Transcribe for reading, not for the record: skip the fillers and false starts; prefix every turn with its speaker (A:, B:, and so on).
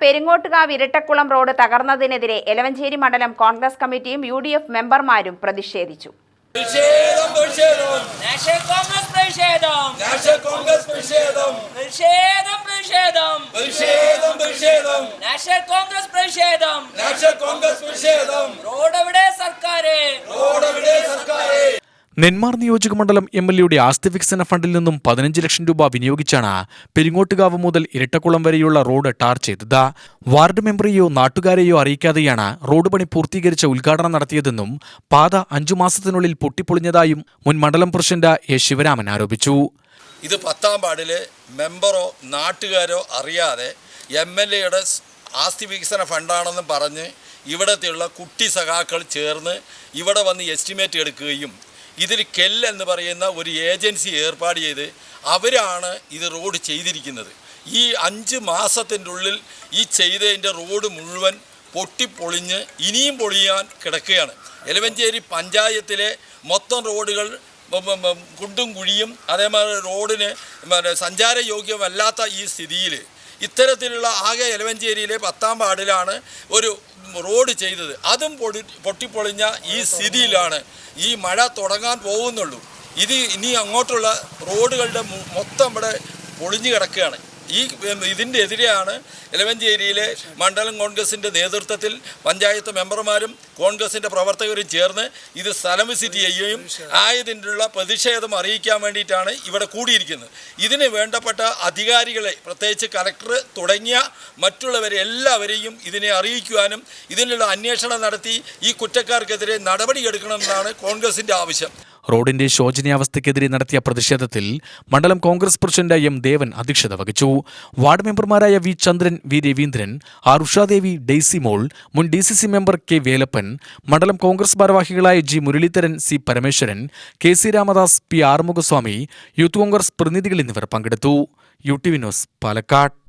A: പെരിങ്ങോട്ടുകാവ് Irattakulam road തകർന്നതിനെതിരെ Elavanchery മണ്ഡലം കോൺഗ്രസ് കമ്മിറ്റിയും UDF മെമ്പർമാരും പ്രതിഷേധിച്ചു.
B: നെന്മാർ നിയോജക മണ്ഡലം MLAയുടെ ആസ്തി വികസന ഫണ്ടിൽ നിന്നും 15 ലക്ഷം രൂപ വിനിയോഗിച്ചാണ് പെരിങ്ങോട്ടുകാവ് മുതൽ ഇരട്ടക്കുളം വരെയുള്ള റോഡ് ടാർ ചെയ്തത്. വാർഡ് മെമ്പറെയോ നാട്ടുകാരെയോ അറിയിക്കാതെയാണ് റോഡ് പണി പൂർത്തീകരിച്ച ഉദ്ഘാടനം നടത്തിയതെന്നും പാത 5 മാസത്തിനുള്ളിൽ പൊട്ടിപ്പൊളിഞ്ഞതായും മുൻ മണ്ഡലം പ്രസിഡന്റ് A. ശിവരാമൻ ആരോപിച്ചു.
C: ഇത് 10ാം വാർഡിലെ മെമ്പറോ നാട്ടുകാരോ അറിയാതെ MLAയുടെ ആസ്തി വികസന ഫണ്ടാണെന്ന് പറഞ്ഞ് ഇവിടത്തെയുള്ള കുട്ടി സഖാക്കൾ ചേർന്ന് ഇവിടെ വന്ന് എസ്റ്റിമേറ്റ് എടുക്കുകയും ഇതിൽ കെൽ എന്ന് പറയുന്ന ഒരു ഏജൻസി ഏർപ്പാട് ചെയ്ത് അവരാണ് ഇത് റോഡ് ചെയ്തിരിക്കുന്നത്. ഈ 5 മാസത്തിൻ്റെ ഉള്ളിൽ ഈ ചെയ്തതിൻ്റെ റോഡ് മുഴുവൻ പൊട്ടിപ്പൊളിഞ്ഞ് ഇനിയും പൊളിയാൻ കിടക്കുകയാണ്. എലവഞ്ചേരി പഞ്ചായത്തിലെ മൊത്തം റോഡുകൾ കുണ്ടും കുഴിയും അതേമാതിരി റോഡിന് സഞ്ചാരയോഗ്യമല്ലാത്ത ഈ സ്ഥിതിയിൽ ഇത്തരത്തിലുള്ള ആകെ എലവഞ്ചേരിയിലെ 10ാം വാർഡിലാണ് ഒരു റോഡ് ചെയ്തത്. അതും പൊട്ടിപ്പൊളിഞ്ഞ ഈ സ്ഥിതിയിലാണ് ഈ മഴ തുടങ്ങാൻ പോകുന്നുള്ളൂ. ഇത് ഇനി അങ്ങോട്ടുള്ള റോഡുകളുടെ മൊത്തം ഇവിടെ പൊളിഞ്ഞു കിടക്കുകയാണ്. ഇതിൻ്റെ എതിരെയാണ് എലവഞ്ചേരിയിലെ മണ്ഡലം കോൺഗ്രസിൻ്റെ നേതൃത്വത്തിൽ പഞ്ചായത്ത് മെമ്പർമാരും കോൺഗ്രസിൻ്റെ പ്രവർത്തകരും ചേർന്ന് ഇത് സ്ഥലം വിസിറ്റ് ചെയ്യുകയും ആയതിനുള്ള പ്രതിഷേധം അറിയിക്കാൻ വേണ്ടിയിട്ടാണ് ഇവിടെ കൂടിയിരിക്കുന്നത്. ഇതിന് വേണ്ടപ്പെട്ട അധികാരികളെ പ്രത്യേകിച്ച് കലക്ടർ തുടങ്ങിയ മറ്റുള്ളവരെ എല്ലാവരെയും ഇതിനെ അറിയിക്കുവാനും ഇതിനുള്ള അന്വേഷണം നടത്തി ഈ കുറ്റക്കാർക്കെതിരെ നടപടിയെടുക്കണമെന്നാണ് കോൺഗ്രസിൻ്റെ ആവശ്യം.
B: റോഡിന്റെ ശോചനീയാവസ്ഥയ്ക്കെതിരെ നടത്തിയ പ്രതിഷേധത്തിൽ മണ്ഡലം കോൺഗ്രസ് പ്രസിഡന്റ് M. ദേവൻ അധ്യക്ഷത വഹിച്ചു. വാർഡ് മെമ്പർമാരായ V. Chandran, V. Raveendran, R. Ushadevi, Daisy Mol, മുൻ DCC മെമ്പർ K. വേലപ്പൻ, മണ്ഡലം കോൺഗ്രസ് ഭാരവാഹികളായ G. Muraleedharan, C. Parameswaran, KC Ramadas, P. Arumughaswamy, youth Congress പ്രതിനിധികൾ എന്നിവർ പങ്കെടുത്തു. UTV news, Palakkad.